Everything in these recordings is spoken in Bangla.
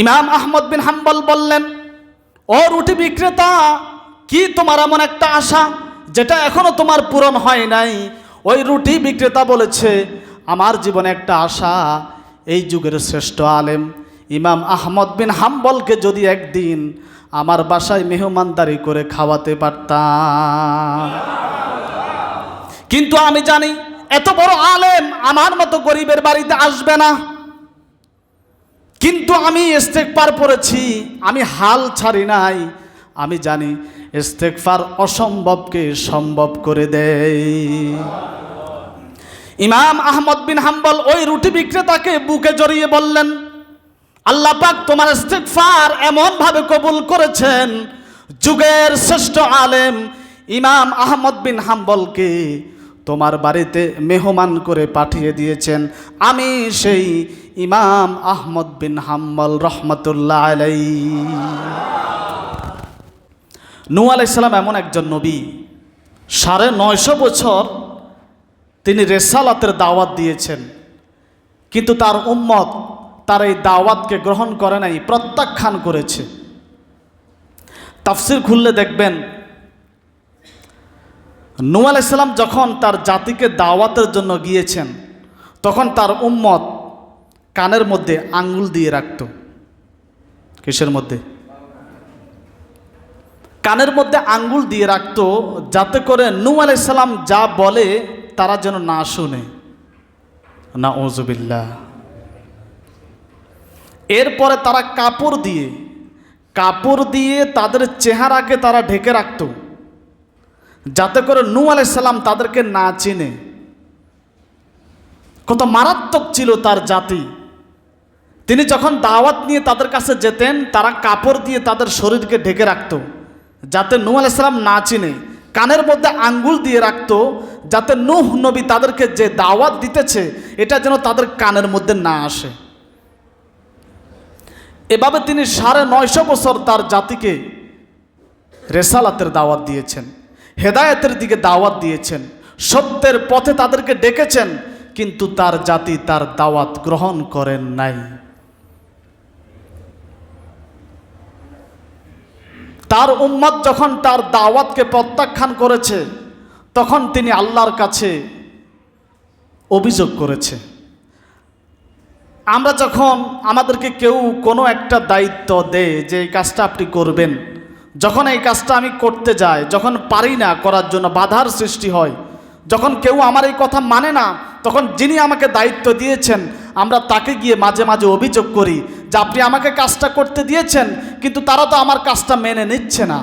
ইমাম আহমদ বিন হাম্বল বললেন, ও রুটি বিক্রেতা, কি তোমার এমন একটা আশা যেটা এখনো তোমার পূরণ হয় নাই? ওই রুটি বিক্রেতা বলেছে, আমার জীবনে একটা আশা, এই যুগের শ্রেষ্ঠ আলেম ইমাম আহমদ বিন হাম্বলকে যদি একদিন আমার বাসায় মেহমানদারি করে খাওয়াতে পারতাম। কিন্তু আমি জানি এত বড় আলেম আমার মতো গরিবের বাড়িতে আসবে না। কিন্তু আমি ইস্তেগফার পড়েছি, আমি হাল ছাড়ি নাই। আমি জানি ইস্তেগফার অসম্ভবকে সম্ভব করে দেয়। ইমাম আহমদ বিন হাম্বল ওই রুটি বিক্রেতাকে বুকে জড়িয়ে বললেন, আল্লাহ পাক তোমার ইস্তেগফার এমন ভাবে কবুল করেছেন, যুগের শ্রেষ্ঠ আলেম ইমাম আহমদ বিন হাম্বলকে তোমার বাড়িতে মেহমান করে পাঠিয়ে দিয়েছেন। আমি সেই ইমাম আহমদ বিন হাম্বল রহমতুল্লাহ আলাইহি। নূহ আলাইহিস সালাম এমন একজন নবী, 950 বছর তিনি রেসালাতের দাওয়াত দিয়েছেন, কিন্তু তার উম্মত তার এই দাওয়াতকে গ্রহণ করে নাই, প্রত্যাখ্যান করেছে। তাফসির খুললে দেখবেন, নূহ আলাইহিস সালাম যখন তার জাতিকে দাওয়াতের জন্য গিয়েছেন, তখন তার উম্মত কানের মধ্যে আঙ্গুল দিয়ে রাখত। কিসের মধ্যে? কানের মধ্যে আঙ্গুল দিয়ে রাখত, যাতে করে নূহ আলাইহিস সালাম যা বলে তারা যেন না শুনে। নাউযুবিল্লাহ। এরপরে তারা কাপড় দিয়ে তাদের চেহারাকে তারা ঢেকে রাখত, যাতে করে নূহ আলাইহিস সালাম তাদেরকে না চিনে। কত মারাত্মক ছিল তার জাতি। তিনি যখন দাওয়াত নিয়ে তাদের কাছে যেতেন, তারা কাপড় দিয়ে তাদের শরীরকে ঢেকে রাখত, যাতে নূহ আলাইহিস সালাম না চিনে। কানের মধ্যে আঙ্গুল দিয়ে রাখত, যাতে নূহ নবী তাদেরকে যে দাওয়াত দিতেছে এটা যেন তাদের কানের মধ্যে না আসে। এভাবে তিনি 950 বছর তার জাতিকে রেসালাতের দাওয়াত দিয়েছেন, হেদায়েতের দিকে দাওয়াত দিয়েছেন, সত্যের পথে তাদেরকে ডেকেছেন, কিন্তু তার জাতি তার দাওয়াত গ্রহণ করেন নাই। তার উম্মত যখন তার দাওয়াতকে প্রত্যাখ্যান করেছে, তখন তিনি আল্লাহর কাছে অভিযোগ করেছে। আমরা যখন আমাদেরকে কেউ কোনো একটা দায়িত্ব দেয় যে এই কাজটা আপনি করবেন, যখন এই কাজটা আমি করতে যাই, যখন পারি না করার জন্য বাধার সৃষ্টি হয়, যখন কেউ আমার এই কথা মানে না, তখন যিনি আমাকে দায়িত্ব দিয়েছেন আমরা তাকে গিয়ে মাঝে মাঝে অভিযোগ করি যে আপনি আমাকে কাজটা করতে দিয়েছেন, কিন্তু তারা তো আমার কাজটা মেনে নিচ্ছে না।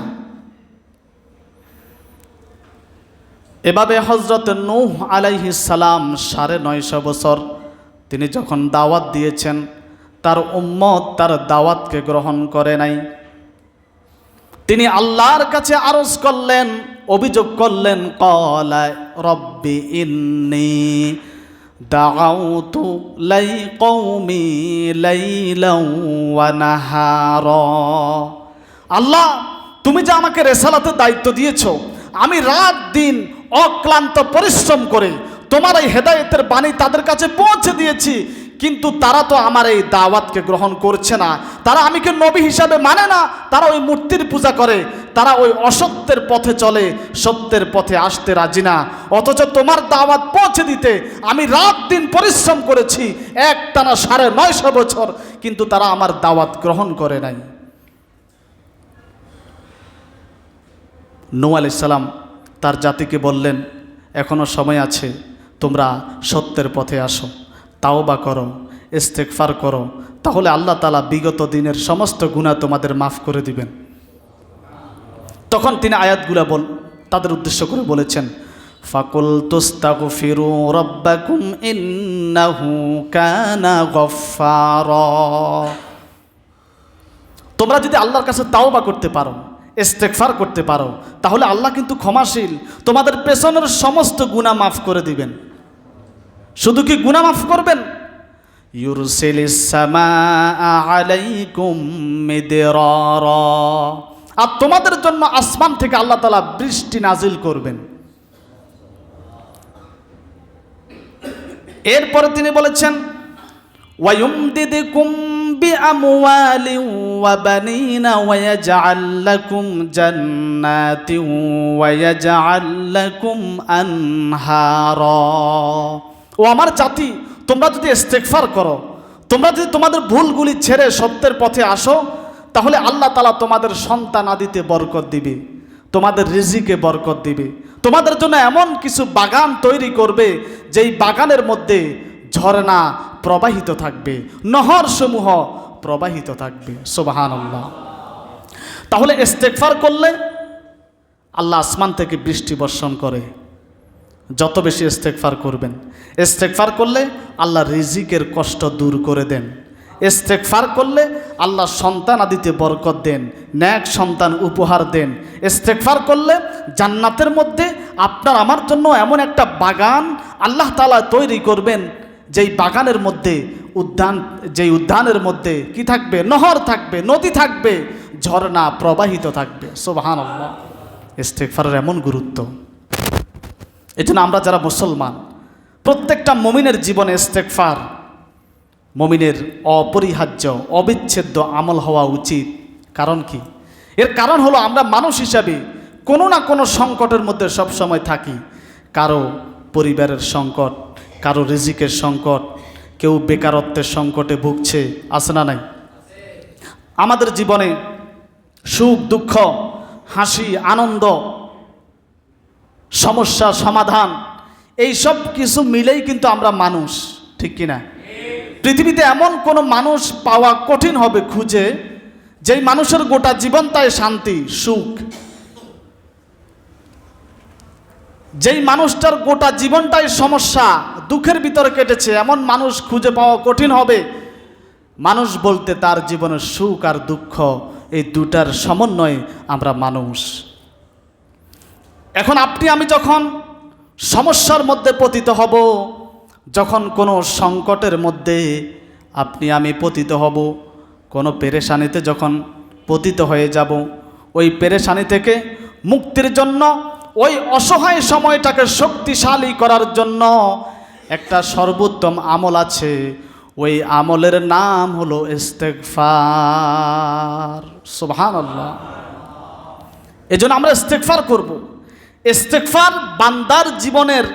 এভাবে হযরত নূহ আলাইহিস সালাম 950 বছর তিনি যখন দাওয়াত দিয়েছেন, তার উম্মত তার দাওয়াতকে গ্রহণ করে নাই। তিনি আল্লাহর কাছে আরজ করলেন, অভিযোগ করলেন, ক্বালা রব্বি ইন্নী দাআউতু কওমি লাইলান ওয়া নাহারা। আল্লাহ, তুমি যে আমাকে রেসালাতের দায়িত্ব দিয়েছো, আমি রাত দিন অক্লান্ত পরিশ্রম করে তোমার এই হেদায়েতের বাণী তাদের কাছে পৌঁছে দিয়েছি, কিন্তু তারা তো আমার এই দাওয়াতকে গ্রহণ করছে না। তারা আমাকে নবী হিসাবে মানে না, তারা ওই মূর্তির পূজা করে, তারা ওই অসত্যের পথে চলে, সত্যের পথে আসতে রাজি না। অথচ তোমার দাওয়াত পৌঁছে দিতে আমি রাত দিন পরিশ্রম করেছি, একটানা 950 বছর, কিন্তু তারা আমার দাওয়াত গ্রহণ করে নাই। নূহ আলাইহিস সালাম তার জাতিকে বললেন, এখনো সময় আছে, তোমরা সত্যের পথে আসো, তাওবা করো, ইস্তেগফার করো, তাহলে আল্লাহ তাআলা বিগত দিনের সমস্ত গুনাহ তোমাদের মাফ করে দিবেন। তখন তিনি আয়াতগুলা তাদের উদ্দেশ্য করে বলেছেন, ফাকুলতুস্তাগফিরু রাব্বাকুম ইন্নাহু কানা গফফারা। তোমরা যদি আল্লাহর কাছে তাওবা করতে পারো, ইস্তেগফার করতে পারো, তাহলে আল্লাহ কিন্তু ক্ষমাশীল, তোমাদের পেছনের সমস্ত গুনাহ মাফ করে দিবেন। শুধু কি গুনাহ মাফ করবেন, ইউরসিলিস সামাআ আলাইকুম মিদরারা, আর তোমাদের জন্য আসমান থেকে আল্লাহ তাআলা বৃষ্টি নাজিল করবেন। এরপরে তিনি বলেছেন, ওয়ায়ুমদিদকুম বিআমওয়ালিন ওয়া বানিনা ওয়া ইয়াজআল লাকুম জান্নাতিন ওয়া ইয়াজআল লাকুম আনহারা। ও আমার জাতি, তোমরা যদি ইস্তেগফার করো, তোমরা যদি তোমাদের ভুলগুলি ছেড়ে সত্যের পথে আসো, তাহলে আল্লাহ তাআলা তোমাদের সন্তান আদিতে বরকত দিবে, তোমাদের রিজিকে বরকত দিবে, তোমাদের জন্য এমন কিছু বাগান তৈরি করবে যেই বাগানের মধ্যে ঝর্ণা প্রবাহিত থাকবে, নহর সমূহ প্রবাহিত থাকবে। সুবহানাল্লাহ। তাহলে ইস্তেগফার করলে আল্লাহ আসমান থেকে বৃষ্টি বর্ষণ করে। যত বেশি ইস্তেগফার করবেন, ইস্তেগফার করলে আল্লাহ রিজিকের কষ্ট দূর করে দেন। ইস্তেগফার করলে আল্লাহ সন্তান আদিতে বরকত দেন, নেক সন্তান উপহার দেন। ইস্তেগফার করলে জান্নাতের মধ্যে আপনার আমার জন্য এমন একটা বাগান আল্লাহ তাআলা তৈরি করবেন, যেই বাগানের মধ্যে উদ্যানের মধ্যে কি থাকবে? নহর থাকবে, নদী থাকবে, ঝর্ণা প্রবাহিত থাকবে। সুবহানাল্লাহ। ইস্তেগফারের এমন গুরুত্ব। এই জন্য আমরা যারা মুসলমান, প্রত্যেকটা মুমিনের জীবনে ইস্তেগফার মুমিনের অপরিহার্য অবিচ্ছেদ্য আমল হওয়া উচিত। কারণ কি? এর কারণ হলো আমরা মানুষ হিসাবে কোনো না কোনো সংকটের মধ্যে সবসময় থাকি। কারো পরিবারের সংকট, কারো রিজিকের সংকট, কেউ বেকারত্বের সংকটে ভুগছে, আছে না নাই? আমাদের জীবনে সুখ দুঃখ, হাসি আনন্দ, সমস্যা সমাধান, এই সব কিছু মিলেই কিন্তু আমরা মানুষ, ঠিক কিনা? পৃথিবীতে এমন কোনো মানুষ পাওয়া কঠিন হবে খুঁজে, যেই মানুষের গোটা জীবনটাই শান্তি সুখ, যেই মানুষটার গোটা জীবনটাই সমস্যা দুঃখের ভিতরে কেটেছে, এমন মানুষ খুঁজে পাওয়া কঠিন হবে। মানুষ বলতে তার জীবনের সুখ আর দুঃখ, এই দুটার সমন্বয়ে আমরা মানুষ। এখন আপনি আমি যখন সমস্যার মধ্যে পতিত হব, যখন কোনো সংকটের মধ্যে আপনি আমি পতিত হব, কোনো পেরেশানিতে যখন পতিত হয়ে যাব, ওই পেরেশানি থেকে মুক্তির জন্য, ওই অসহায় সময়টাকে শক্তিশালী করার জন্য একটা সর্বোত্তম আমল আছে। ওই আমলের নাম হলো ইস্তেগফার। সুবহানাল্লাহ। এজন্য আমরা ইস্তেগফার করব। ইস্তেগফার বান্দার জীবনের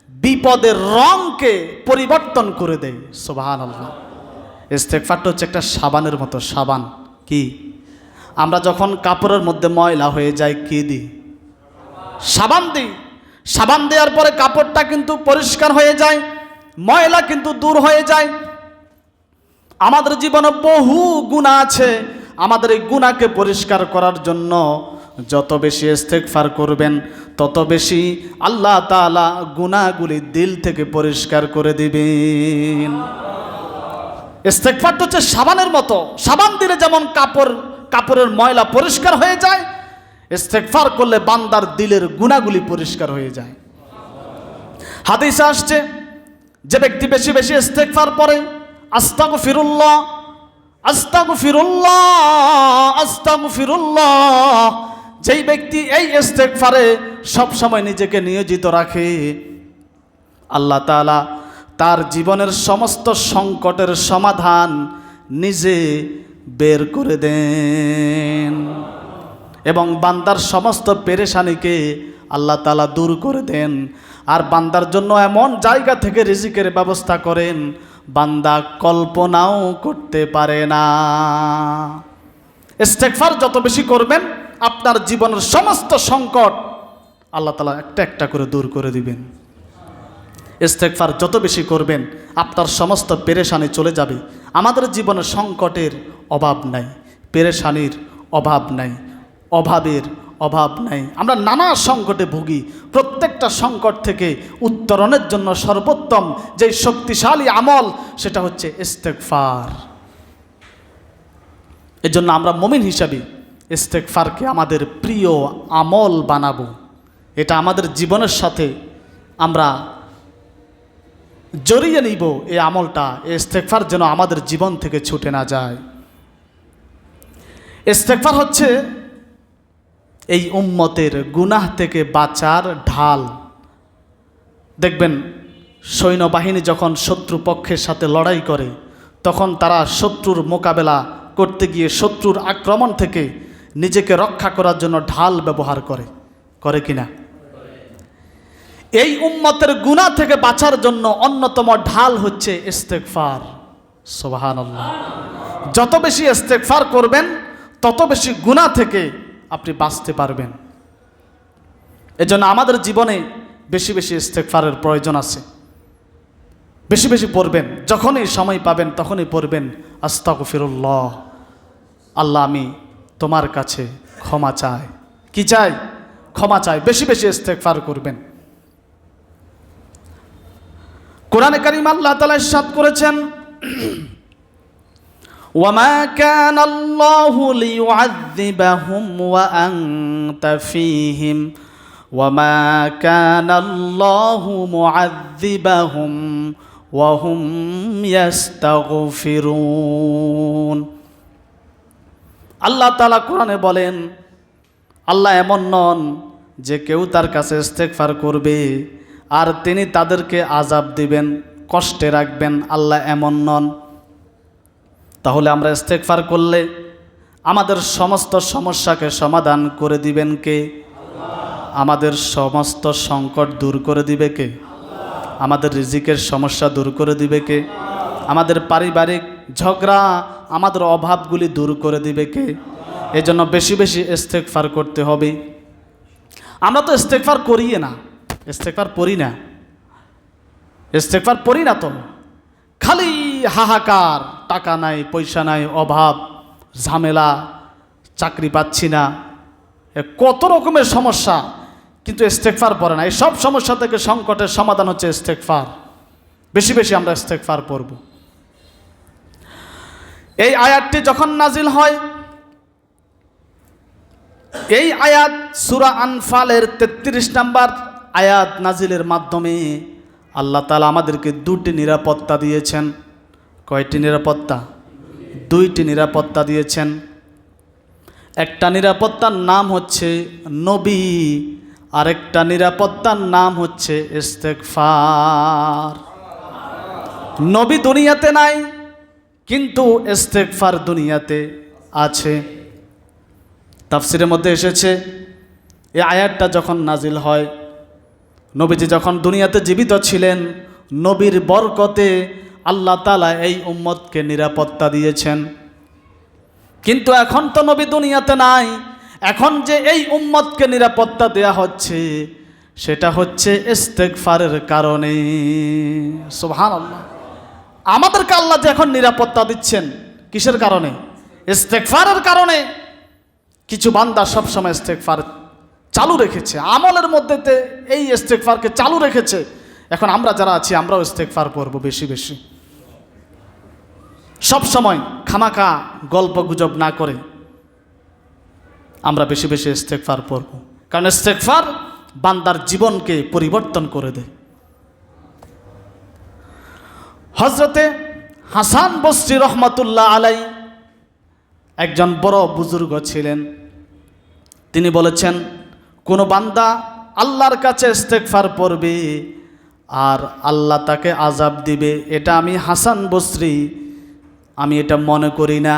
বিপদের রঙকে পরিবর্তন করে দেয়। সুবহানাল্লাহ। ইস্তেগফারটা হচ্ছে একটা সাবানের মতো। সাবান কি? আমরা যখন কাপড়ের মধ্যে ময়লা হয়ে যায় কি দিই? সাবান দিই। সাবান দেওয়ার পরে কাপড়টা কিন্তু পরিষ্কার হয়ে যায়, ময়লা কিন্তু দূর হয়ে যায়। আমাদের জীবনে বহু গুনাহ আছে, আমাদের এই গুনাহকে পরিষ্কার করার জন্য যত বেশি ইস্তেগফার করবেন, তত বেশি আল্লাহ তাআলা গুনাহগুলি দিল থেকে পরিষ্কার করে দিবেন। ইস্তেগফারটা হচ্ছে সাবানের মতো। সাবান দিলে যেমন কাপড়ের ময়লা পরিষ্কার হয়ে যায়, ইস্তেগফার করলে বান্দার দিলের গুনাহগুলি পরিষ্কার হয়ে যায়। হাদিসে আসছে, যে ব্যক্তি বেশি বেশি ইস্তেগফার পড়ে, আস্তাগফিরুল্লাহ আস্তাগফিরুল্লাহ আস্তাগফিরুল্লাহ, যেই ব্যক্তি এই ইস্তেগফারে সব সময় নিজেকে নিয়োজিত রাখে, আল্লাহ তাআলা তার জীবনের সমস্ত সংকটের সমাধান নিজে বের করে দেন এবং বান্দার সমস্ত পেরেশানিকে আল্লাহ তাআলা দূর করে দেন। আর বান্দার জন্য এমন জায়গা থেকে রিজিকের ব্যবস্থা করেন বান্দা কল্পনাও করতে পারে না। ইস্তেগফার যত বেশি করবেন, আপনার জীবনের সমস্ত সংকট আল্লাহ তাআলা একটা একটা করে দূর করে দিবেন। ইস্তেগফার যত বেশি করবেন, আপনার সমস্ত পেরেশানি চলে যাবে। আমাদের জীবনে সংকটের অভাব নাই, পেরেশানির অভাব নাই, অভাবের অভাব নাই। আমরা নানা সংকটে ভুগি। প্রত্যেকটা সংকট থেকে উত্তরণের জন্য সর্বোত্তম যে শক্তিশালী আমল, সেটা হচ্ছে ইস্তেগফার। এজন্য আমরা মুমিন হিসাবে ইস্তেগফারকে আমাদের প্রিয় আমল বানাবো। এটা আমাদের জীবনের সাথে আমরা জড়িয়ে নিব। এই আমলটা, ইস্তেগফার যেন আমাদের জীবন থেকে ছুটে না যায়। ইস্তেগফার হচ্ছে এই উম্মতের গুনাহ থেকে বাঁচার ঢাল। দেখবেন সৈন্যবাহিনী যখন শত্রুপক্ষের সাথে লড়াই করে, তখন তারা শত্রুর মোকাবেলা করতে গিয়ে শত্রুর আক্রমণ থেকে নিজেকে রক্ষা করার জন্য ঢাল ব্যবহার করে কিনা? এই উম্মতের গুনাহ থেকে বাঁচার জন্য অন্যতম ঢাল হচ্ছে ইস্তেগফার। সুবহানাল্লাহ। যত বেশি ইস্তেগফার করবেন তত বেশি গুনাহ থেকে আপনি বাঁচতে পারবেন। এজন্য আমাদের জীবনে বেশি বেশি ইস্তেগফারের প্রয়োজন আছে। বেশি বেশি পড়বেন, যখনই সময় পাবেন তখনই পড়বেন আস্তাগফিরুল্লাহ, আল্লাহ আমি তোমার কাছে ক্ষমা চাই। কি চাই? ক্ষমা চাই। বেশি বেশি ইস্তেগফার করবেন। কোরআনে কারীম আল্লাহ তাআলা ইরশাদ করেছেন, ওয়ামা কানা আল্লাহু লিয়ুআযযিবাহুম ওয়া আনতা ফীহিম ওয়ামা কানা আল্লাহু মুআযযিবাহুম ওয়া হুম ইস্তাগফিরুন। আল্লাহ তাআলা কোরআনে বলেন, আল্লাহ এমন নন যে কেউ তার কাছে ইস্তেগফার করবে আর তিনি তাদেরকে আযাব দিবেন, কষ্টে রাখবেন। আল্লাহ এমন নন। তাহলে আমরা ইস্তেগফার করলে আমাদের সমস্ত সমস্যাকে সমাধান করে দিবেন কে? আমাদের সমস্ত সংকট দূর করে দিবে কে? আমাদের রিজিকের সমস্যা দূর করে দিবে কে? আমাদের পারিবারিক ঝগড়া, আমাদের অভাবগুলি দূর করে দিবে কে? এজন্য বেশি বেশি ইস্তেগফার করতে হবে। আমরা তো ইস্তেগফার করি না, ইস্তেগফার পড়ি না, ইস্তেগফার পড়ি না, তো খালি হাহাকার, টাকা নাই, পয়সা নাই, অভাব, ঝামেলা, চাকরি পাচ্ছি না, কত রকমের সমস্যা, কিন্তু ইস্তেগফার পড়ে না। এই সব সমস্যা থেকে সংকটের সমাধান হচ্ছে ইস্তেগফার। বেশি বেশি আমরা ইস্তেগফার পড়ব। এই আয়াতটি যখন নাজিল হয়, এই আয়াত সূরা আনফালের 33 নম্বর আয়াত নাজিলের মাধ্যমে আল্লাহ তাআলা আমাদেরকে দুটি নিরাপত্তা দিয়েছেন। কয়টি নিরাপত্তা? দুইটি নিরাপত্তা দিয়েছেন। একটা নিরাপত্তার নাম হচ্ছে নবী, আরেকটা নিরাপত্তার নাম হচ্ছে ইস্তেগফার। নবী দুনিয়াতে নাই, কিন্তু ইস্তেগফার দুনিয়াতে আছে। তাফসিরের মধ্যে এসেছে, এই আয়াতটা যখন নাজিল হয়, নবীজি যখন দুনিয়াতে জীবিত ছিলেন, নবীর বরকতে আল্লাহ তাআলা এই উম্মতকে নিরাপত্তা দিয়েছেন। কিন্তু এখন তো নবী দুনিয়াতে নাই, এখন যে এই উম্মতকে নিরাপত্তা দেয়া হচ্ছে সেটা হচ্ছে ইস্তেগফারের কারণে। সুবহানাল্লাহ। আমাদেরকে আল্লাহ যে এখন নিরাপত্তা দিচ্ছেন, কিসের কারণে? ইস্তেগফারের কারণে। কিছু বান্দা সবসময় ইস্তেগফার চালু রেখেছে, আমলের মধ্যেতে এই ইস্তেগফারকে চালু রেখেছে। এখন আমরা যারা আছি, আমরাও ইস্তেগফার করব বেশি বেশি। সব সময় খামাখা গল্প গুজব না করে আমরা বেশি বেশি ইস্তেগফার পড়ব, কারণ ইস্তেগফার বান্দার জীবনকে পরিবর্তন করে দেয়। হযরতে হাসান বসরি রহমাতুল্লাহ আলাই একজন বড় বুজুর্গ ছিলেন। তিনি বলেছেন, কোনো বান্দা আল্লাহর কাছে ইস্তেগফার পড়বে আর আল্লাহ তাকে আযাব দিবে, এটা আমি হাসান বসরি আমি এটা মনে করি না।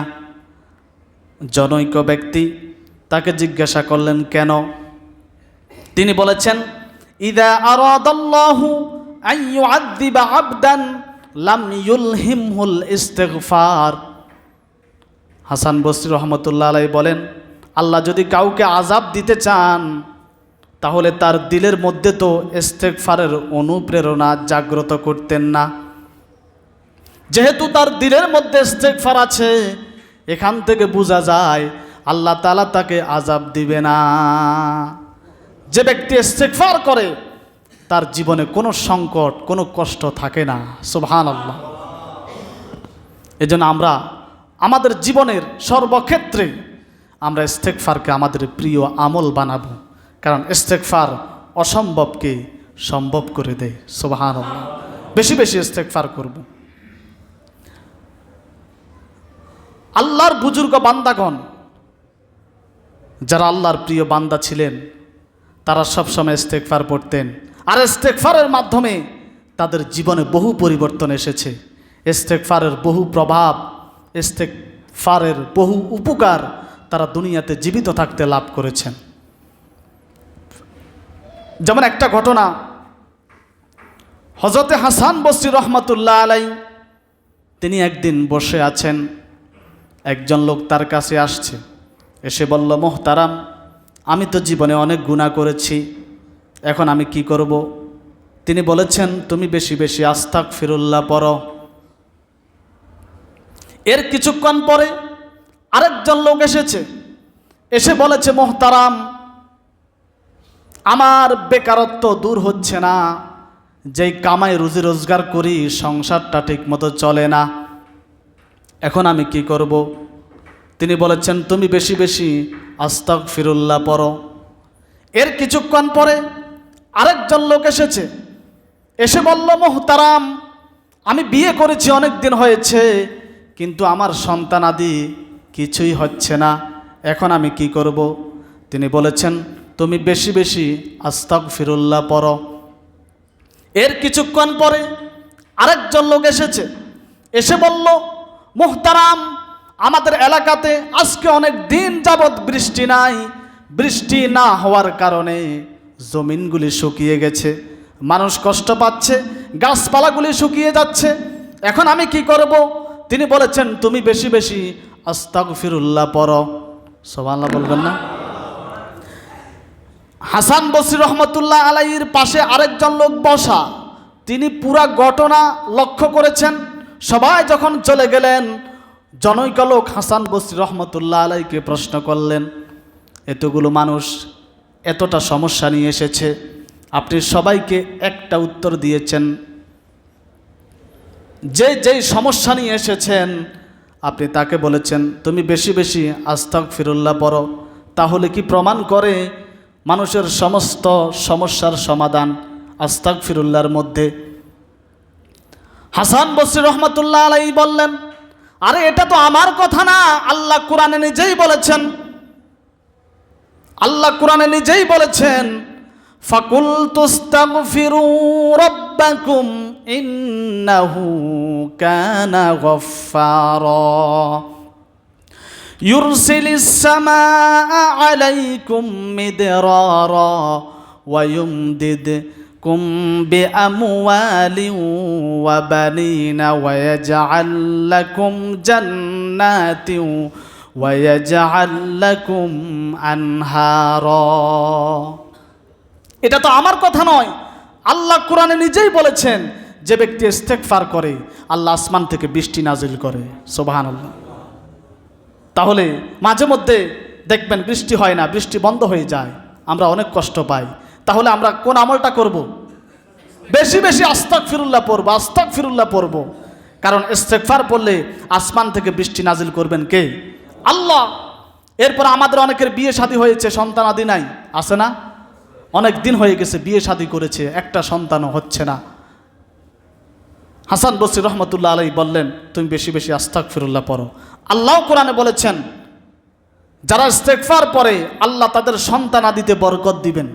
জনৈক ব্যক্তি তাকে জিজ্ঞাসা করলেন, কেন? তিনি বলেছেন, ইযা আরাদাল্লাহু আন ইউআযযিবা আবদান লাম ইউলহিমহুল ইস্তিগফার। হাসান বসরি রহমতুল্লাহ আলাইহি বলেন, আল্লাহ যদি কাউকে আযাব দিতে চান তাহলে তার দিলের মধ্যে তো ইস্তেগফারের অনুপ্রেরণা জাগ্রত করতেন না। যেহেতু তার দিলের মধ্যে ইস্তেগফার আছে, এখান থেকে বোঝা যায় আল্লাহ তাআলা তাকে আযাব দিবে না। যে ব্যক্তি ইস্তেগফার করে তার জীবনে কোনো সংকট, কোনো কষ্ট থাকে না। সুবহানাল্লাহ। এজন্য আমরা আমাদের জীবনের সর্বক্ষেত্রে আমরা ইস্তেগফারকে আমাদের প্রিয় আমল বানাবো, কারণ ইস্তেগফার অসম্ভবকে সম্ভব করে দেয়। সুবহানাল্লাহ। বেশি বেশি ইস্তেগফার করব। আল্লাহর বুজুর্গ বান্দাগণ যারা আল্লাহর প্রিয় বান্দা ছিলেন, তারা সবসময় ইস্তেগফার পড়তেন, আর ইস্তেগফারের মাধ্যমে তাদের জীবনে বহু পরিবর্তন এসেছে। ইস্তেগফারের বহু প্রভাব, ইস্তেগফারের বহু উপকার তারা দুনিয়াতে জীবিত থাকতে লাভ করেছেন। যেমন একটা ঘটনা, হযরতে হাসান বসরি রহমতুল্লাহ আলাই তিনি একদিন বসে আছেন, একজন লোক তার কাছে আসছে, এসে বলল, মোহতারাম, আমি তো জীবনে অনেক গুনাহ করেছি, এখন আমি কি করব? তিনি বলেছেন, তুমি বেশি বেশি আস্তাগফিরুল্লাহ পড়ো। এর কিছুক্ষণ পরে আরেকজন লোক এসেছে, এসে বলেছে, মোহতারাম, আমার বেকারত্ব দূর হচ্ছে না, যেই কামাই রুজি রোজগার করি সংসারটা ঠিক মতো চলে না, এখন আমি কি করব? তিনি বলেছেন, তুমি বেশি বেশি আস্তাগফিরুল্লাহ পড়ো। এর কিছুক্ষণ পরে আরেকজন লোক এসেছে, এসে বলল, মোহতারাম, আমি বিয়ে করেছি, অনেক দিন হয়েছে, কিন্তু আমার সন্তানাদি কিছুই হচ্ছে না, এখন আমি কি করব? তিনি বলেছেন, তুমি বেশি বেশি আস্তাগফিরুল্লাহ পড়ো। এর কিছুক্ষণ পরে আরেকজন লোক এসেছে, এসে বলল, মোহতারাম, আমাদের এলাকাতে আজকে অনেক দিন যাবৎ বৃষ্টি নাই, বৃষ্টি না হওয়ার কারণে জমিনগুলি শুকিয়ে গেছে, মানুষ কষ্ট পাচ্ছে, গাছপালাগুলি শুকিয়ে যাচ্ছে, এখন আমি কি করব? তিনি বলেছেন, তুমি বেশি বেশি আস্তাগফিরুল্লাহ পড়ো। সুবহানাল্লাহ বলবেন না? হাসান বসরি রহমতুল্লাহ আলাইহির পাশে আরেকজন লোক বসা, তিনি পুরা ঘটনা লক্ষ্য করেছেন। সবাই যখন চলে গেলেন, জনৈক লোক হাসান বসরি রহমতুল্লাহ আলাইকে প্রশ্ন করলেন, এতগুলো মানুষ এতটা সমস্যা নিয়ে এসেছে, আপনি সবাইকে একটা উত্তর দিয়েছেন, যেই সমস্যা নিয়ে এসেছেন আপনি তাকে বলেছেন, তুমি বেশি বেশি আস্তাগফিরুল্লাহ পড়ো। তাহলে কি প্রমাণ করে মানুষের সমস্ত সমস্যার সমাধান আস্তাগফিরুল্লাহর মধ্যে? হাসান বসরি রহমতুল্লাহ আলাইহি বললেন, আরে এটা তো আমার কথা না, আল্লাহ কোরআনে নিজেই বলেছেন, আল্লাহ কোরআনে নিজেই বলেছেন, ফাকুলতু আস্তাগফিরু রাব্বাকুম ইন্নাহু কানা গফফারা ইউরসিলিস সামাআ আলাইকুম মিদরারা ওয়া ইউমদিদকুম বিআমওয়ালিন ওয়া বানিনা ওয়া ইয়াজআল লাকুম জান্নাতিন ওয়া ইয়াজআল লাকুম আনহারা। এটা তো আমার কথা নয়, আল্লাহ কোরআনে নিজেই বলেছেন, যে ব্যক্তি ইস্তেগফার করে আল্লাহ আসমান থেকে বৃষ্টি নাজিল করে। সুবহানাল্লাহ। তাহলে মাঝে মধ্যে দেখবেন বৃষ্টি হয় না, বৃষ্টি বন্ধ হয়ে যায়, আমরা অনেক কষ্ট পাই, তাহলে আমরা কোন আমলটা করব? বেশি বেশি আস্তাগফিরুল্লাহ পড়ব, আস্তাগফিরুল্লাহ পড়ব। কারণ ইস্তেগফার পড়লে আসমান থেকে বৃষ্টি নাজিল করবেন কে? আল্লাহ। এরপর আমাদের অনেকের বিয়ে শাদী হয়েছে, সন্তান আদি নাই, আছে না? অনেক দিন হয়ে গেছে বিয়ে শাদী করেছে, একটা সন্তানও হচ্ছে না। হাসান বসরি রহমতুল্লাহ আলাইহি বললেন, তুমি বেশি বেশি আস্তাগফিরুল্লাহ পড়ো। আল্লাহ কোরআনে বলেছেন, যারা ইস্তেগফার পড়ে আল্লাহ তাদের সন্তান আদিতে বরকত দিবেন।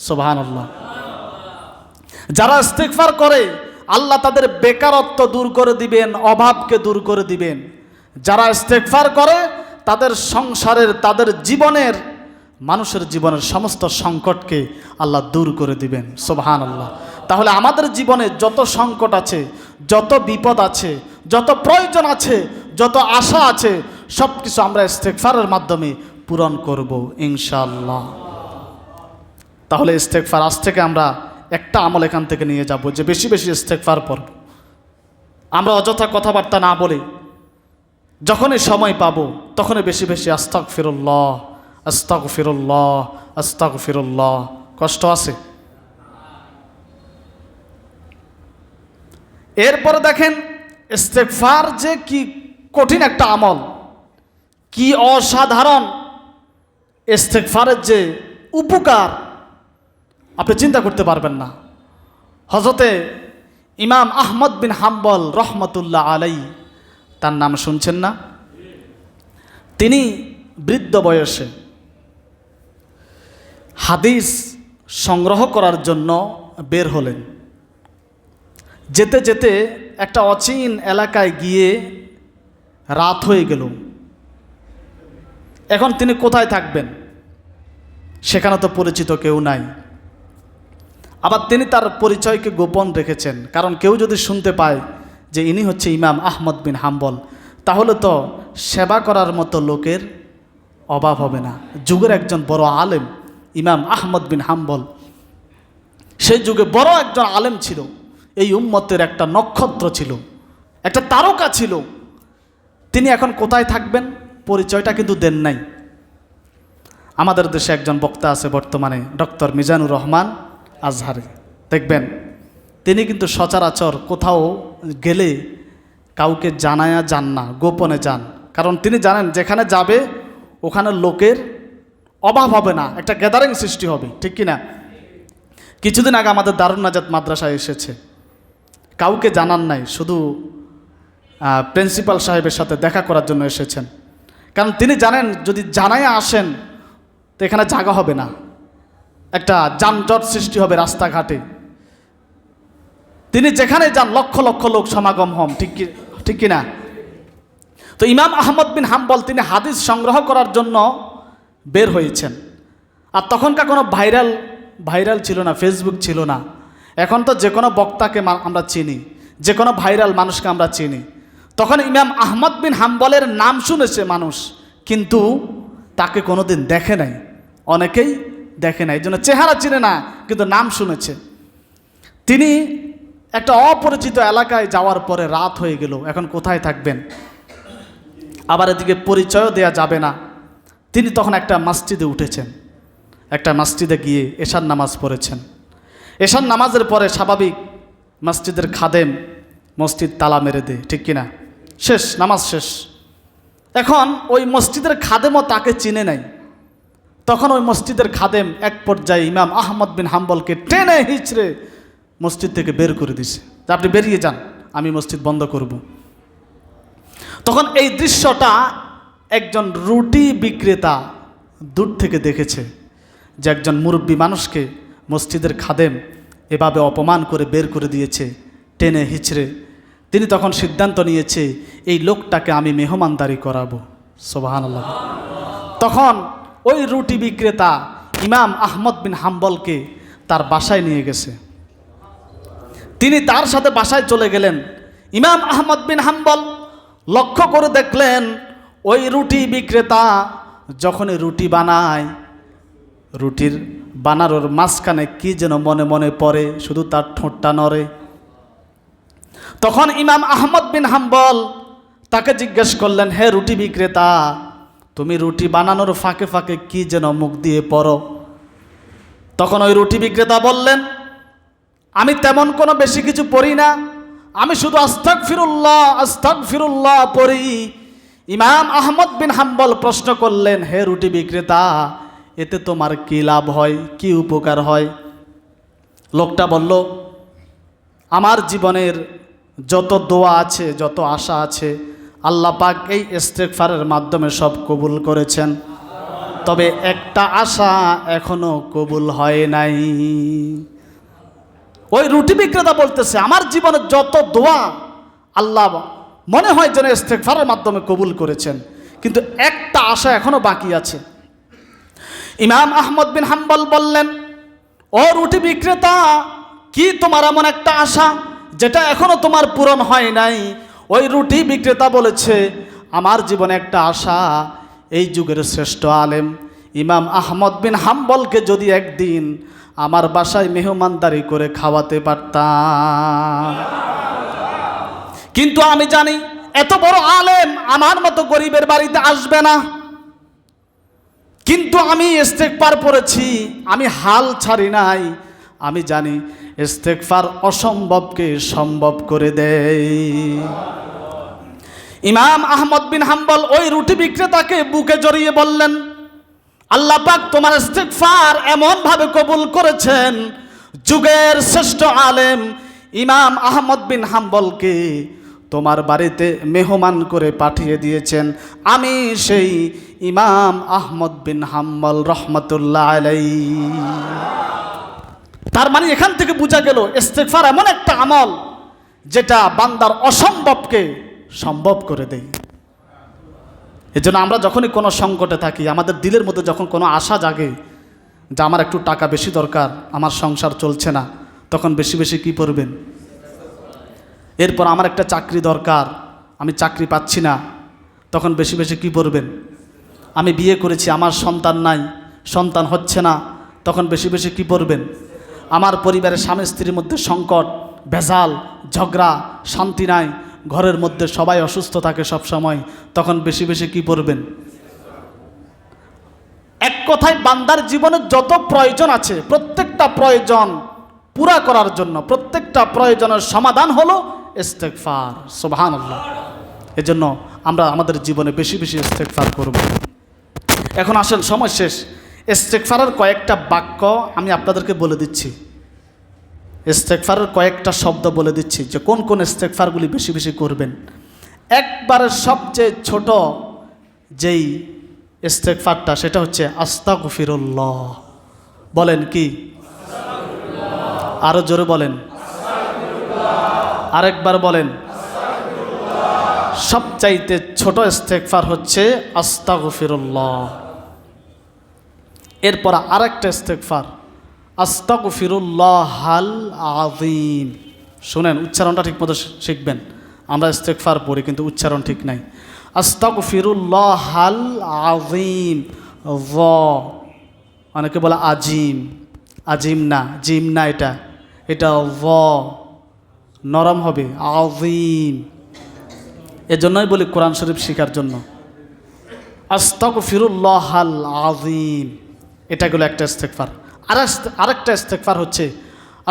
সুবহানাল্লাহ। যারা ইস্তেগফার করে আল্লাহ তাদের বেকারত্ব দূর করে দিবেন, অভাবকে দূর করে দিবেন। যারা ইস্তেগফার করে তাদের সংসারের, তাদের জীবনের, মানুষের জীবনের সমস্ত সংকটকে আল্লাহ দূর করে দিবেন। সুবহানাল্লাহ। তাহলে আমাদের জীবনে যত সংকট আছে, যত বিপদ আছে, যত প্রয়োজন আছে, যত আশা আছে, সব কিছু আমরা ইস্তেগফারের মাধ্যমে পূরণ করব ইনশাআল্লাহ। তাহলে ইস্তেগফার, আজ থেকে আমরা একটা আমল এখান থেকে নিয়ে যাব, যে বেশি বেশি ইস্তেগফার পড়ব। আমরা অযথা কথাবার্তা না বলে যখনই সময় পাবো তখনই বেশি বেশি আস্তাগফিরুল্লাহ, আস্তাগফিরুল্লাহ, আস্তাগফিরুল্লাহ। কষ্ট আছে? এরপরে দেখেন ইস্তেগফার যে কি কঠিন একটা আমল, কি অসাধারণ ইস্তেগফারের যে উপকার, আপনি চিন্তা করতে পারবেন না। হযরতে ইমাম আহমদ বিন হাম্বল রহমতুল্লাহ আলাইহি, তার নাম শুনছেন না? তিনি বৃদ্ধ বয়সে হাদিস সংগ্রহ করার জন্য বের হলেন। যেতে যেতে একটা অচিন এলাকায় গিয়ে রাত হয়ে গেল। এখন তিনি কোথায় থাকবেন? সেখানে তো পরিচিত কেউ নাই। আবার তিনি তার পরিচয়কে গোপন রেখেছেন, কারণ কেউ যদি শুনতে পায় যে ইনি হচ্ছে ইমাম আহমদ বিন হাম্বল, তাহলে তো সেবা করার মতো লোকের অভাব হবে না। যুগের একজন বড় আলেম ইমাম আহমদ বিন হাম্বল, সেই যুগে বড় একজন আলেম ছিল, এই উম্মতের একটা নক্ষত্র ছিল, একটা তারকা ছিল। তিনি এখন কোথায় থাকবেন? পরিচয়টা কিন্তু দেন নাই। আমাদের দেশে একজন বক্তা আছে বর্তমানে, ডক্টর মিজানুর রহমান আজহারি, দেখবেন তিনি কিন্তু সচরাচর কোথাও গেলে কাউকে জানায়া যান না, গোপনে যান। কারণ তিনি জানেন যেখানে যাবে ওখানে লোকের অভাব হবে না, একটা গ্যাদারিং সৃষ্টি হবে, ঠিক কি না? কিছুদিন আগে আমাদের দারুন নাজাত মাদ্রাসায় এসেছে, কাউকে জানান নাই, শুধু প্রিন্সিপাল সাহেবের সাথে দেখা করার জন্য এসেছেন। কারণ তিনি জানেন যদি জানায় আসেন তো এখানে জায়গা হবে না, একটা যানজট সৃষ্টি হবে রাস্তাঘাটে। তিনি যেখানে যান লক্ষ লক্ষ লোক সমাগম হন, ঠিক কিনা? তো ইমাম আহমদ বিন হাম্বল তিনি হাদিস সংগ্রহ করার জন্য বের হয়েছেন। আর তখনকার কোনো ভাইরাল ছিল না, ফেসবুক ছিল না। এখন তো যে কোনো বক্তাকে আমরা চিনি, যে কোনো ভাইরাল মানুষকে আমরা চিনি। তখন ইমাম আহমদ বিন হাম্বলের নাম শুনেছে মানুষ, কিন্তু তাকে কোনোদিন দেখে নাই, অনেকেই দেখে নাই, এই জন্য চেহারা চিনে না, কিন্তু নাম শুনেছে। তিনি একটা অপরিচিত এলাকায় যাওয়ার পরে রাত হয়ে গেল, এখন কোথায় থাকবেন? আবার এদিকে পরিচয়ও দেয়া যাবে না। তিনি তখন একটা মসজিদে উঠেছেন, একটা মসজিদে গিয়ে এশার নামাজ পড়েছেন। এশার নামাজের পরে স্বাভাবিক মসজিদের খাদেম মসজিদ তালা মেরে দেয়, ঠিক কিনা? শেষ, নামাজ শেষ। এখন ওই মসজিদের খাদেমও তাকে চিনে নাই। তখন ওই মসজিদের খাদেম এক পর্যায়ে ইমাম আহমদ বিন হাম্বলকে টেনে হিচড়ে মসজিদ থেকে বের করে দিছে, যে আপনি বেরিয়ে যান, আমি মসজিদ বন্ধ করব। তখন এই দৃশ্যটা একজন রুটি বিক্রেতা দূর থেকে দেখেছে, যে একজন মুরব্বী মানুষকে মসজিদের খাদেম এভাবে অপমান করে বের করে দিয়েছে টেনে হিচড়ে। তিনি তখন সিদ্ধান্ত নিয়েছে এই লোকটাকে আমি মেহমানদারি করাবো। সুবহানাল্লাহ। তখন ওই রুটি বিক্রেতা ইমাম আহমদ বিন হাম্বলকে তার বাসায় নিয়ে গেছে। তিনি তার সাথে বাসায় চলে গেলেন। ইমাম আহমদ বিন হাম্বল লক্ষ্য করে দেখলেন ওই রুটি বিক্রেতা যখনই রুটি বানায়, রুটির বানানোর মাঝখানে কি যেন মনে মনে পড়ে, শুধু তার ঠোঁটটা নড়ে। তখন ইমাম আহমদ বিন হাম্বল তাকে জিজ্ঞেস করলেন, হে রুটি বিক্রেতা, তুমি রুটি বানানোর ফাঁকে ফাঁকে কি যেন মুখ দিয়ে পড়ো? তখন ওই রুটি বিক্রেতা বললেন, আমি তেমন কোনো বেশি কিছু পড়ি না, আমি শুধু আস্তাগফিরুল্লাহ আস্তাগফিরুল্লাহ পড়ি। ইমাম আহমদ বিন হাম্বল প্রশ্ন করলেন, হে রুটি বিক্রেতা, এতে তোমার কি লাভ হয়, কি উপকার হয়? লোকটা বলল, আমার জীবনের যত দোয়া আছে, যত আশা আছে, আল্লাহ পাক এই ইস্তেগফারের মাধ্যমে সব কবুল করেছেন, তবে একটা আশা এখনো কবুল হয় নাই। ওই রুটি বিক্রেতা বলতেছে, আমার জীবনের যত দোয়া আল্লাহ মনে হয় যেন ইস্তেগফারের মাধ্যমে কবুল করেছেন, কিন্তু একটা আশা এখনো বাকি আছে। ইমাম আহমদ বিন হাম্বল বললেন, ও রুটি বিক্রেতা, কি তোমার এমন একটা আশা যেটা এখনো তোমার পূরণ হয় নাই? ওই রুটি বিক্রেতা বলেছে, আমার জীবনে একটা আশা, এই যুগের শ্রেষ্ঠ আলেম ইমাম আহমদ বিন হাম্বলকে যদি একদিন আমার বাসায় মেহমানদারি করে খাওয়াতে পারতাম। কিন্তু আমি জানি এত বড় আলেম আমার মতো গরিবের বাড়িতে আসবে না। কিন্তু আমি ইস্তেগফার পড়েছি, আমি হাল ছাড়ি নাই। আমি জানি ইস্তেগফার অসম্ভবকে সম্ভব করে দেয়। ইমাম আহমদ বিন হাম্বল ওই রুটি বিক্রেতাকে বুকে জড়িয়ে বললেন, আল্লাহ পাক তোমার ইস্তেগফার এমন ভাবে কবুল করেছেন, যুগের শ্রেষ্ঠ আলেম ইমাম আহমদ বিন হাম্বলকে তোমার বাড়িতে মেহমান করে পাঠিয়ে দিয়েছেন। আমি সেই ইমাম আহমদ বিন হাম্বল রহমতুল্লাহ আলাইহি। তার মানে এখান থেকে বোঝা গেল ইস্তেগফার এমন একটা আমল যেটা বান্দার অসম্ভবকে সম্ভব করে দেয়। এজন্য আমরা যখনই কোনো সংকটে থাকি, আমাদের দিলের মধ্যে যখন কোনো আশা জাগে যে আমার একটু টাকা বেশি দরকার, আমার সংসার চলছে না, তখন বেশি বেশি কি পড়বেন? এরপর আমার একটা চাকরি দরকার, আমি চাকরি পাচ্ছি না, তখন বেশি বেশি কি পড়বেন? আমি বিয়ে করেছি, আমার সন্তান নাই, সন্তান হচ্ছে না, তখন বেশি বেশি কি পড়বেন? আমার পরিবারের স্বামী স্ত্রীর মধ্যে সংকট, ভেজাল, ঝগড়া, শান্তি নাই, ঘরের মধ্যে সবাই অসুস্থ থাকে সব সময়, তখন বেশি বেশি কি পড়বেন? এক কথায় বান্দার জীবনে যত প্রয়োজন আছে, প্রত্যেকটা প্রয়োজন পুরা করার জন্য, প্রত্যেকটা প্রয়োজনের সমাধান হলো ইস্তেগফার। সুবহানাল্লাহ। এজন্য আমরা আমাদের জীবনে বেশি বেশি ইস্তেগফার করব। এখন আসেন, সময় শেষ, ইস্তেগফারের কয়েকটা বাক্য আমি আপনাদেরকে বলে দিচ্ছি, ইস্তেগফারের কয়েকটা শব্দ বলে দিচ্ছি যে কোন কোন ইস্তেগফারগুলি বেশি বেশি করবেন। একবারে সবচেয়ে ছোট যেই ইস্তেগফারটা সেটা হচ্ছে আস্তাগফিরুল্লাহ। বলেন কি? আরো জোরে বলেন, আরেকবার বলেন। সবচাইতে ছোট ইস্তেগফার হচ্ছে আস্তাগফিরুল্লাহ। এরপর আরেকটা ইস্তেগফার আস্তাগফিরুল্লাহাল আযীম। শুনেন, উচ্চারণটা ঠিকমতো শিখবেন। আমরা ইস্তেগফার পড়ি কিন্তু উচ্চারণ ঠিক নাই। আস্তাগফিরুল্লাহাল আযীম, য অনেকে বলে আজিম, আজিম না, জিম না, এটা য নরম হবে, আযীম। এজন্যই বলি কোরআন শরীফ শেখার জন্য। আস্তাগফিরুল্লাহাল আযীম, এটা হলো একটা ইস্তেগফার। আরেকটা ইস্তেগফার হচ্ছে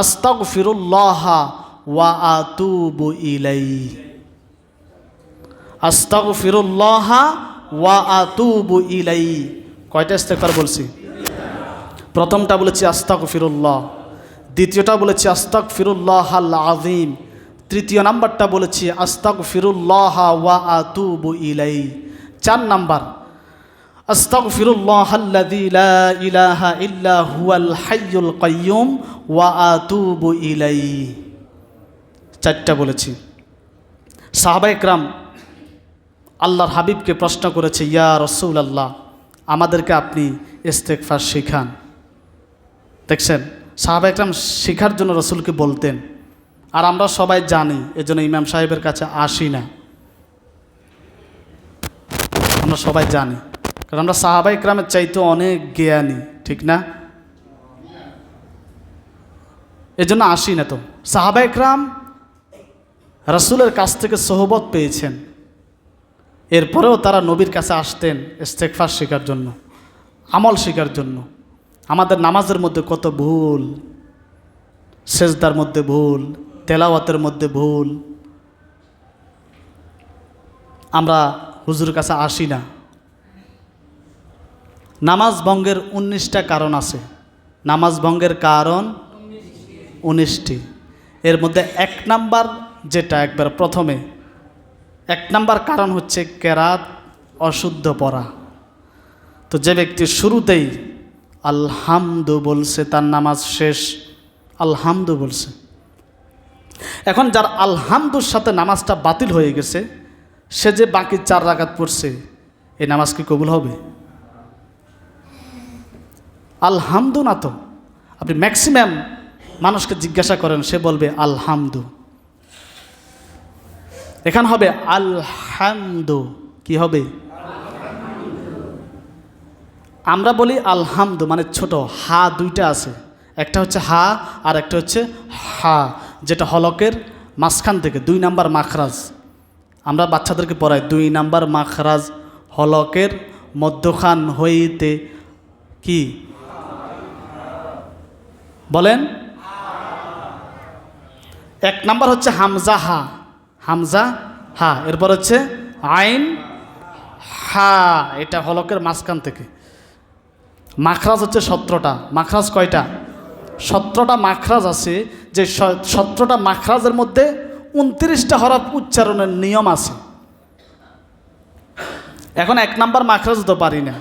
আস্তাগফিরুল্লাহ ওয়া আতুবু ইলাইহি। আস্তাগফিরুল্লাহ ওয়া আতুবু ইলাইহি। কয়টা ইস্তেগফার বলছি? প্রথমটা বলেছি আস্তাগফিরুল্লাহ, দ্বিতীয়টা বলেছি আস্তাগফিরুল্লাহাল আযীম, তৃতীয় নাম্বারটা বলেছি আস্তাগফিরুল্লাহ ওয়া আতুবু ইলাইহি। 4 নাম্বার আস্তাগফিরুল্লাহাল্লাযী লা ইলাহা ইল্লা হুয়াল হাইয়ুল কাইয়্যুম ওয়া আতুবু ইলাইহি। 4টা বলেছি। সাহাবায়ে কেরাম আল্লাহর হাবিবকে প্রশ্ন করেছে, ইয়া রাসূলুল্লাহ, আমাদেরকে আপনি ইস্তেগফার শেখান। দেখছেন, সাহাবায়ে কেরাম শেখার জন্য রাসূলকে বলতেন, আর আমরা সবাই জানি, এজন্য ইমাম সাহেবের কাছে আসি না। আমরা সবাই জানি, কারণ আমরা সাহাবায়ে কেরামের চাইতে অনেক জ্ঞানী, ঠিক না? এজন্য আসি না। তো সাহাবায়ে কেরাম রাসূলের কাছ থেকে সোহবত পেয়েছেন, এরপরেও তারা নবীর কাছে আসতেন ইস্তেগফার শেখার জন্য, আমল শেখার জন্য। আমাদের নামাজের মধ্যে কত ভুল, সেজদার মধ্যে ভুল, তেলাওয়াতের মধ্যে ভুল, আমরা হুজুরের কাছে আসি না। নামাজ ভঙ্গের 19টা কারণ আছে। নামাজ ভঙ্গের কারণ 19টি। এর মধ্যে 1 নাম্বার যেটা একবার প্রথমে, 1 নাম্বার কারণ হচ্ছে কেরাত অশুদ্ধ পড়া। তো যে ব্যক্তি শুরুতেই আলহামদু বলছে, তার নামাজ শেষ। আলহামদু বলছে। এখন যার আলহামদুর সাথে নামাজটা বাতিল হয়ে গেছে, সে যে বাকি 4 রাকাত পড়ছে, এই নামাজ কি কবুল হবে? আলহামদু না তো। আপনি ম্যাক্সিমাম মানুষকে জিজ্ঞাসা করেন, সে বলবে আলহামদু। এখানে হবে আলহামদু। কি হবে? আমরা বলি আলহামদু মানে ছোট হা, 2টা আছে, একটা হচ্ছে হা আর একটা হচ্ছে হা, যেটা হলকের মাঝখান থেকে 2 নাম্বার মাখরাজ। আমরা বাচ্চাদেরকে পড়াই 2 নাম্বার মাখরাজ হলকের মধ্যখান হইতে কি বলেন? 1 নাম্বার হচ্ছে হামজা হা, হামজা হা, এরপর হচ্ছে আইন হা, এটা হলকের মাঝখান থেকে। মাখরাজ হচ্ছে 17টা। মাখরাজ কয়টা? 17টা মাখরাজ আছে, যে 17টা মাখরাজের মধ্যে 29টা হরফ উচ্চারণের নিয়ম আছে। এখন 1 নাম্বার মাখরাজ তো পারি না,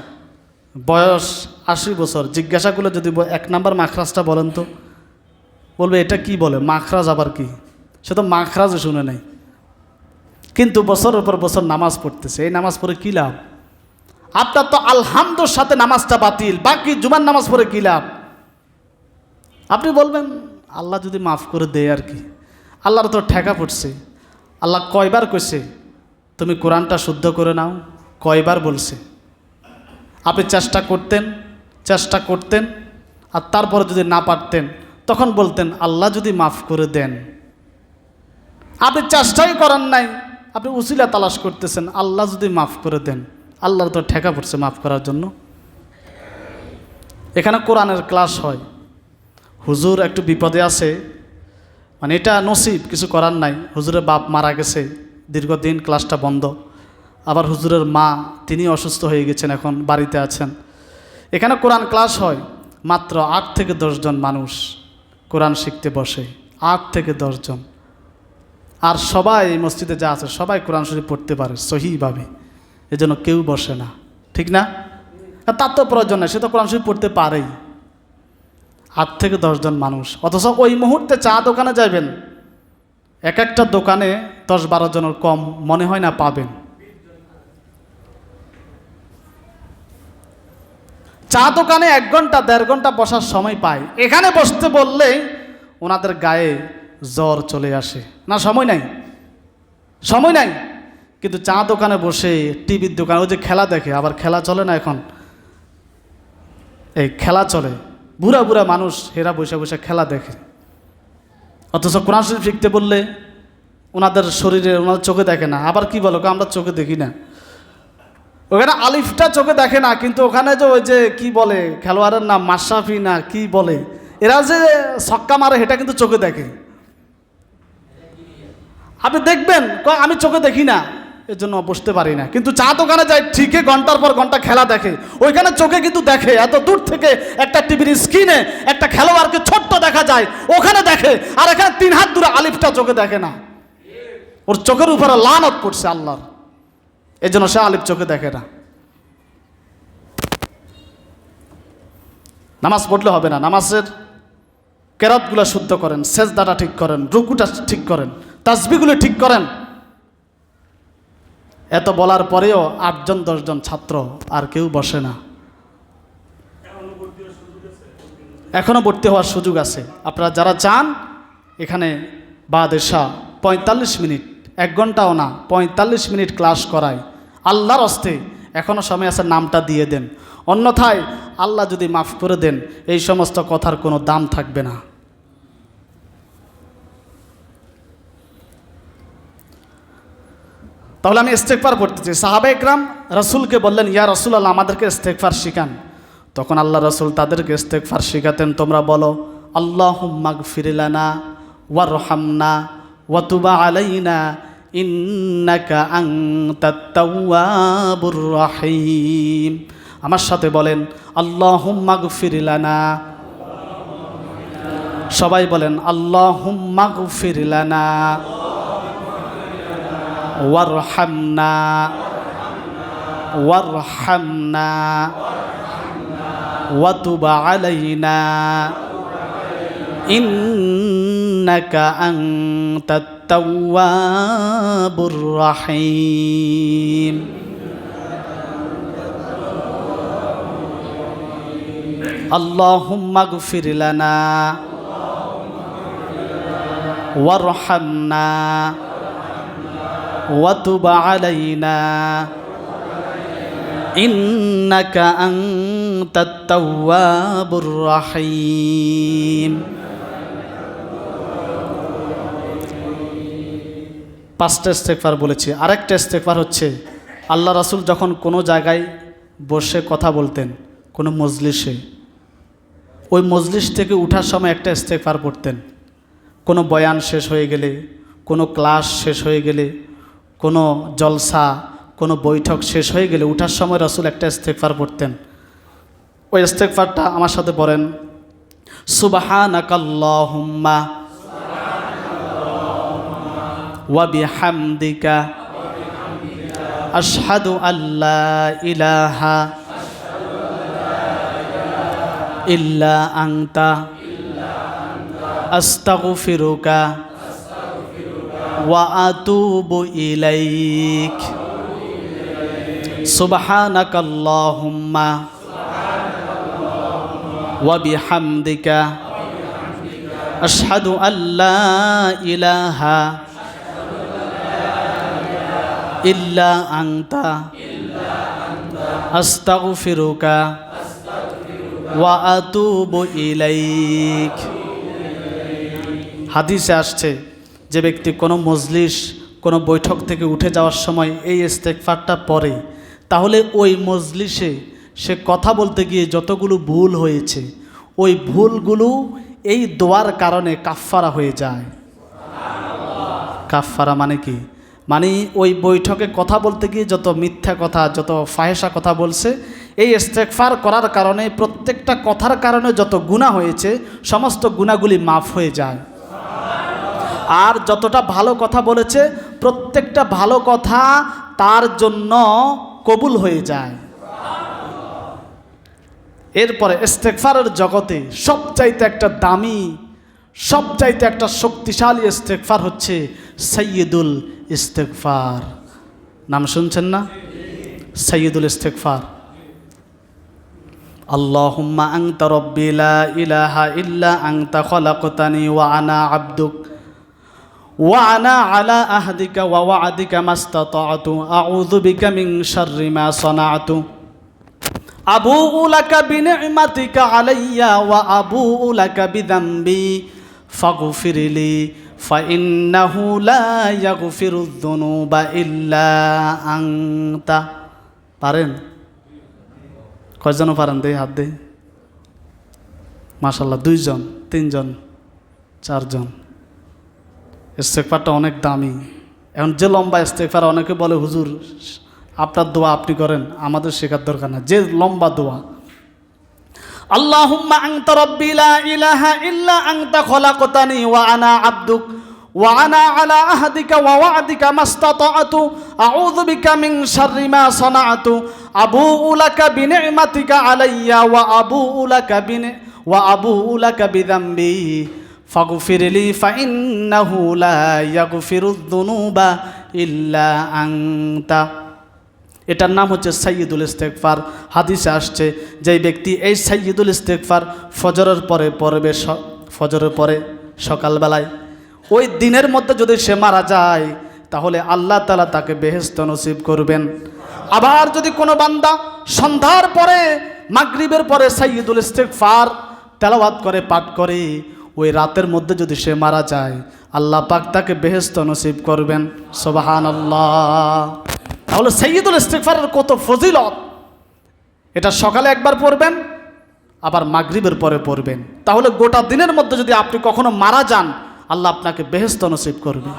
বয়স 80 বছর, জিজ্ঞাসা করলে যদি 1 নাম্বার মাখরাজটা বলেন তো বলবে এটা কি বলে, মাখরাজ আবার কি? সে তো মাখরাজও শুনে নাই, কিন্তু বছরের পর বছর নামাজ পড়তেছে। এই নামাজ পড়ে কী লাভ? আপনার তো আলহামদুর সাথে নামাজটা বাতিল, বাকি জুমার নামাজ পড়ে কী লাভ? আপনি বলবেন আল্লাহ যদি মাফ করে দেয় আর কি, আল্লাহর তো ঠেকা পড়ছে। আল্লাহ কয়বার কইছে তুমি কোরআনটা শুদ্ধ করে নাও? কয়বার বলছে? আপনি চেষ্টা করতেন আর তারপরে যদি না পারতেন তখন বলতেন আল্লাহ যদি মাফ করে দেন। আপনি চেষ্টাই করেন নাই, আপনি উসিলা তালাশ করতেছেন আল্লাহ যদি মাফ করে দেন। আল্লাহর তো ঠেকা পড়ছে মাফ করার জন্য। এখানে কোরআনের ক্লাস হয়, হুজুর একটু বিপদে আছে, মানে এটা নসিব, কিছু করার নাই। হুজুরের বাপ মারা গেছে, দীর্ঘদিন ক্লাসটা বন্ধ। আবার হুজুরের মা, তিনি অসুস্থ হয়ে গেছেন, এখন বাড়িতে আছেন। এখানে কোরআন ক্লাস হয়, মাত্র 8 থেকে 10 জন মানুষ কোরআন শিখতে বসে, 8 থেকে 10 জন। আর সবাই এই মসজিদে যা আছে সবাই কোরআন শরীফ পড়তে পারে সহিভাবে, এজন্য কেউ বসে না, ঠিক না? তার তো প্রয়োজন নেই, সে তো কোরআন শরীফ পড়তে পারেই। 8 থেকে 10 জন মানুষ, অথচ ওই মুহূর্তে চা দোকানে যাবেন, এক একটা দোকানে 10-12 জনের কম মনে হয় না পাবেন। চা দোকানে 1 ঘন্টা 1.5 ঘন্টা বসার সময় পায়, এখানে বসতে বললে ওনাদের গায়ে জ্বর চলে আসে। না সময় নাই, সময় নাই। কিন্তু চা দোকানে বসে, টিভির দোকানে ওই যে খেলা দেখে, আবার খেলা চলে না এখন, এই খেলা চলে, বুড়া বুড়া মানুষ এরা বসে বসে খেলা দেখে। অথচ কোরআন শরীফ শিখতে বললে ওনাদের শরীরে, ওনাদের চোখে দেখে না। আবার কি বলো, আমরা চোখে দেখি না, ওখানে আলিফটা চোখে দেখে না, কিন্তু ওখানে যে ওই যে কি বলে খেলোয়াড়ের নাম মাশরাফি না কি বলে, এরা যে ছক্কা মারে এটা কিন্তু চোখে দেখে। আপনি দেখবেন আমি চোখে দেখি না, এর জন্য বসতে পারি না। কিন্তু চা দোকানে যায় ঠিকই ঘন্টার পর ঘন্টা খেলা দেখে, ওইখানে চোখে কিন্তু দেখে। এত দূর থেকে একটা টিভির স্ক্রিনে একটা খেলোয়াড়কে ছোট্ট দেখা যায়, ওখানে দেখে। আর এখানে 3 হাত দূরে আলিফটা চোখে দেখে না, ওর চোখের উপরে লানত পড়ছে আল্লাহর, এই জন্য সে আলিফ চোখে দেখে না। নামাজ পড়লে হবে না, নামাজের কেরাতগুলো শুদ্ধ করেন, সেজদাটা ঠিক করেন, রুকুটা ঠিক করেন, তাসবিহগুলো ঠিক করেন। এত বলার পরেও 8 জন 10 জন ছাত্র আর কেউ বসে না। এখনো ভর্তি হওয়ার সুযোগ আছে। আপনারা যারা চান, এখানে বাদেশা 45 মিনিট, 1 ঘন্টাও না, 45 মিনিট ক্লাস করায়। আল্লাহর হস্তে এখনো সময় আছে, নামটা দিয়ে দেন। অন্যথায় আল্লাহ যদি মাফ করে দেন, এই সমস্ত কথার কোনো দাম থাকবে না। তাহলে আমি ইস্তেগফার পড়তেছি। সাহাবা ইকরাম রাসূলকে বললেন, ইয়া রাসূলুল্লাহ, আমাদেরকে ইস্তেগফার শিখান। তখন আল্লাহ রাসূল তাদেরকে ইস্তেগফার শিখাতেন, তোমরা বলো আল্লাহুম্মা গফির লানা ওয়ারহামনা ওয়া তুব আলাইনা ইন্নাকা আনতাত তাওয়াবুর রহিম। আমার সাথে বলেন আল্লাহুম্মা গফির লানা, সবাই বলেন আল্লাহুম্মা গফির লানা ওয়ারহামনা ওয়ারহামনা ওয়া তুব আলাইনা ইন্নাকা আনতাত তাওয়াবুর রহিম। আল্লাহুম্মা গফির লানা ওয়ারহামনা ওয়া তুব আলাইনা ইন্নাকা আনতাত তাওয়াবুর রহিম। 5টা ইস্তেগফার বলেছি। আরেকটা ইস্তেগফার হচ্ছে, আল্লাহ রাসূল যখন কোনো জায়গায় বসে কথা বলতেন, কোনো মজলিসে, ওই মজলিস থেকে উঠার সময় একটা ইস্তেগফার পড়তেন। কোনো বয়ান শেষ হয়ে গেলে, কোনো ক্লাস শেষ হয়ে গেলে, কোনো জলসা, কোনো বৈঠক শেষ হয়ে গেলে উঠার সময় রাসূল একটা ইস্তেগফার পড়তেন। ওই ইস্তেগফারটা আমার সাথে পড়েন, সুবহানাকাল্লাহুম্মা ওয়া বিহামদিকা আশহাদু আল্লা ইলাহা ইল্লা আনতা আস্তাগফিরুকা ওয়া আতুবু ইলাইক। সুবহানাকাল্লাহুম্মা ওয়া বিহামদিকা আশহাদু আল্লা ইলাহা ইল্লা আনতা আস্তাগফিরুকা ওয়া আতুবু ইলাইক। হাদিসে আসছে, যে ব্যক্তি কোনো মজলিস, কোনো বৈঠক থেকে উঠে যাওয়ার সময় এই ইস্তেগফারটা পড়ে, তাহলে ওই মজলিসে সে কথা বলতে গিয়ে যতগুলো ভুল হয়েছে, ওই ভুলগুলো এই দোয়ার কারণে কাফফারা হয়ে যায়। কাফফারা মানে কি? মানে ওই বৈঠকে কথা বলতে গিয়ে যত মিথ্যা কথা, যত ফাহেসা কথা বলছে, এই ইস্তেগফার করার কারণে প্রত্যেকটা কথার কারণে যত গুনাহ হয়েছে সমস্ত গুনাহগুলি মাফ হয়ে যায়। আর যতটা ভালো কথা বলেছে প্রত্যেকটা ভালো কথা তার জন্য কবুল হয়ে যায়। এরপরে ইস্তেগফারের জগতে সবচাইতে একটা দামি, সবচাইতে একটা শক্তিশালী ইস্তেগফার হচ্ছে সাইয়্যিদুল ইস্তেগফার। নাম শুনছেন না? সাইয়্যিদুল ইস্তেগফার। আল্লাহুম্মা আনতা রাব্বি লা ইলাহা ইল্লা আনতা খলাকতানি ওয়া আনা আবদুক ওয়া আনা আলা আহদিকা ওয়া ওয়া'দিকা মাস্তাতা'তু আউযু বিকা মিন শাররি মা সানা'তু আবুউ লাকা বিনি'মাতিকা আলাইয়া ওয়া আবুউ লাকা বিযামবি ফাগফিরলি ফাইন্নাহু লা ইয়াগফিরুয যুনুবা ইল্লা আনতা। পারেন? কয়জন পারেন? দেই হাত দেই। মাশাআল্লাহ, 2 জন, 3 জন, 4 জন। ইস্তেগফারটা অনেক দামি। এখন যে লম্বা ইস্তেগফার, অনেকে বলে হুজুর আপনার দোয়া আপনি করেন, আমাদের শেখার দরকার না। যে লম্বা দোয়া, আল্লাহুম্মা আনতা রাব্বি লা ইলাহা ইল্লা আনতা খলাকতানি ওয়া আনা আবদুক ওয়া আনা আলা আহদিকা ওয়া ওয়া'দিকা মাস্তাতা'তু আউযু বিকা মিন শাররি মা সানা'তু আবুউ লাকা বিনি'মাতিকা আলাইয়া ওয়া আবুউ লাকা বিযামবি ফাগফিরলি ফাইন্নাহু লা ইয়াগফিরুয যুনুবা ইল্লা আনতা। এটার নাম হচ্ছে সাইয়্যিদুল ইস্তেগফার। হাদিসে আসছে, যেই ব্যক্তি এই সাইয়্যিদুল ইস্তেগফার ফজরের পরে পড়বে, ফজরের পরে সকালবেলায়, ওই দিনের মধ্যে যদি সে মারা যায় তাহলে আল্লাহ তাআলা তাকে বেহেশত নসিব করবেন। আবার যদি কোনো বান্দা সন্ধ্যার পরে, মাগরিবের পরে সাইয়্যিদুল ইস্তেগফার তেলাওয়াত করে, পাঠ করে, ওই রাতের মধ্যে যদি সে মারা যায় আল্লাহ পাক তাকে বেহেশত নসিব করবেন। সুবহানাল্লাহ। তাহলে সাইয়্যিদুল ইস্তেগফারের কত ফজিলত! এটা সকালে একবার পড়বেন, আবার মাগরিবের পরে পড়বেন। তাহলে গোটা দিনের মধ্যে যদি আপনি কখনো মারা যান আল্লাহ আপনাকে বেহেশত নসিব করবে।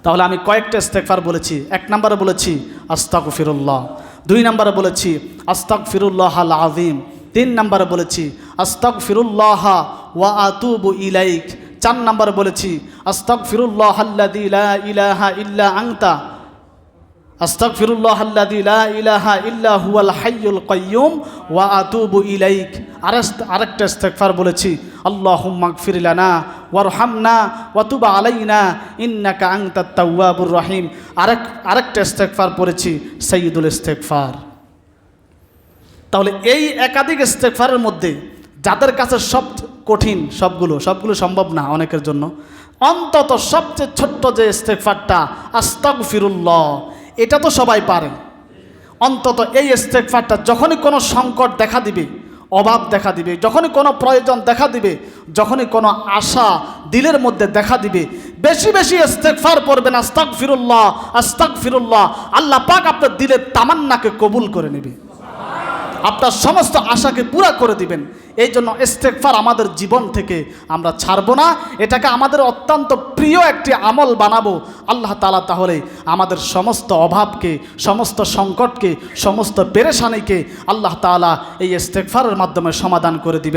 তাহলে আমি কয়েকটা ইস্তেগফার বলেছি। 1 নম্বরে বলেছি আস্তাগফিরুল্লাহ, 2 নম্বরে বলেছি আস্তাগফিরুল্লাহাল আযীম, 3 নম্বরে বলেছি আস্তাগফিরুল্লাহ ওয়া আতুবু ইলাইক, 4 নম্বরে বলেছি আস্তাগফিরুল্লাহাল্লাযী লা ইলাহা ইল্লা আনতা আস্তাগফিরুল্লাহাল্লাযী লা ইলাহা ইল্লা হুয়াল হাইয়ুল কাইয়্যুম ওয়া আতুবু ইলাইক। আরেকটা ইস্তেগফার বলেছি আল্লাহুম্মা গফির লানা ওয়ারহামনা ওয়া তুব আলাইনা ইন্নাকা আনতাত তাওয়াবুর রহিম। আরেকটা ইস্তেগফার পড়েছি সাইয়্যিদুল ইস্তেগফার। তাহলে এই একাধিক ইস্তেগফারের মধ্যে যাদের কাছে সব কঠিন, সবগুলো সম্ভব না অনেকের জন্য, অন্তত সবচেয়ে ছোট্ট যে ইস্তেগফারটা আস্তাগফিরুল্লাহ, এটা তো সবাই পারে। অন্তত এই ইস্তেগফারটা যখনই কোনো সংকট দেখা দিবে, অভাব দেখা দিবে, যখনই কোনো প্রয়োজন দেখা দিবে, যখনই কোনো আশা দিলের মধ্যে দেখা দিবে, বেশি বেশি ইস্তেগফার পড়বেন, আস্তাগফিরুল্লাহ আস্তাগফিরুল্লাহ। আল্লাহ পাক আপনার দিলের তামান্নাকে কবুল করে নেবে, আপনার সমস্ত আশাকে পুরা করে দিবেন। এই জন্য ইস্তেগফার আমাদের জীবন থেকে আমরা ছাড়বো না, এটাকে আমাদের অত্যন্ত প্রিয় একটি আমল বানাবো। আল্লাহ তাআলা তাহলে আমাদের সমস্ত অভাবকে, সমস্ত সংকটকে, সমস্ত পেরেশানিকে আল্লাহ তাআলা এই ইস্তেগফারের মাধ্যমে সমাধান করে দিবেন।